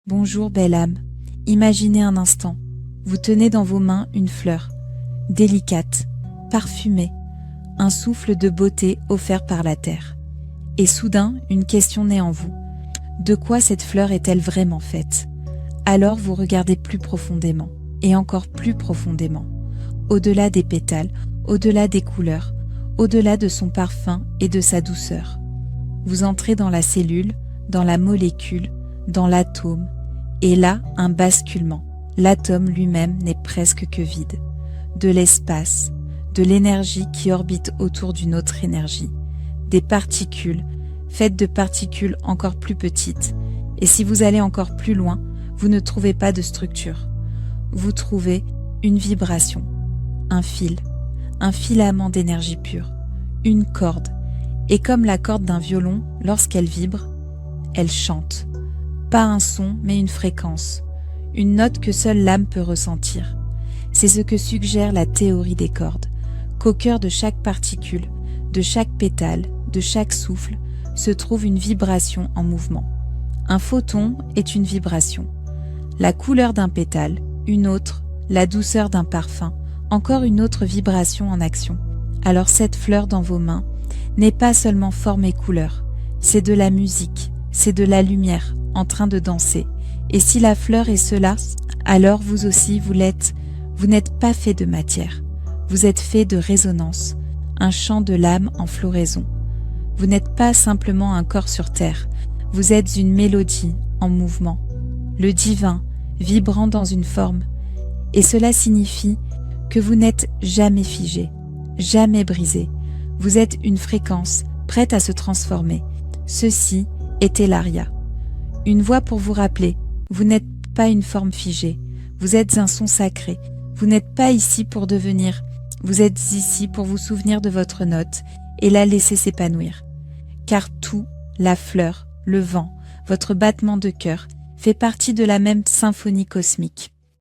Bonjour belle âme, imaginez un instant, vous tenez dans vos mains une fleur, délicate, parfumée, un souffle de beauté offert par la terre. Et soudain, une question naît en vous. De quoi cette fleur est-elle vraiment faite? Alors vous regardez plus profondément, et encore plus profondément, au-delà des pétales, au-delà des couleurs, au-delà de son parfum et de sa douceur. Vous entrez dans la cellule, dans la molécule, dans l'atome, et là, un basculement. L'atome lui-même n'est presque que vide. De l'espace, de l'énergie qui orbite autour d'une autre énergie. Des particules, faites de particules encore plus petites. Et si vous allez encore plus loin, vous ne trouvez pas de structure. Vous trouvez une vibration, un filament d'énergie pure, une corde. Et comme la corde d'un violon, lorsqu'elle vibre, elle chante. Pas un son, mais une fréquence. Une note que seule l'âme peut ressentir. C'est ce que suggère la théorie des cordes, qu'au cœur de chaque particule, de chaque pétale, de chaque souffle, se trouve une vibration en mouvement. Un photon est une vibration. La couleur d'un pétale, une autre, la douceur d'un parfum, encore une autre vibration en action. Alors cette fleur dans vos mains n'est pas seulement forme et couleur, c'est de la musique, c'est de la lumière en train de danser. Et si la fleur est cela, alors vous aussi vous l'êtes. Vous n'êtes pas fait de matière, vous êtes fait de résonance, un chant de l'âme en floraison. Vous n'êtes pas simplement un corps sur terre, vous êtes une mélodie en mouvement, le divin, vibrant dans une forme. Et cela signifie que vous n'êtes jamais figé, jamais brisé. Vous êtes une fréquence prête à se transformer. Ceci est Elaria. Une voix pour vous rappeler, vous n'êtes pas une forme figée, vous êtes un son sacré. Vous n'êtes pas ici pour devenir, vous êtes ici pour vous souvenir de votre note et la laisser s'épanouir. Car tout, la fleur, le vent, votre battement de cœur, fait partie de la même symphonie cosmique.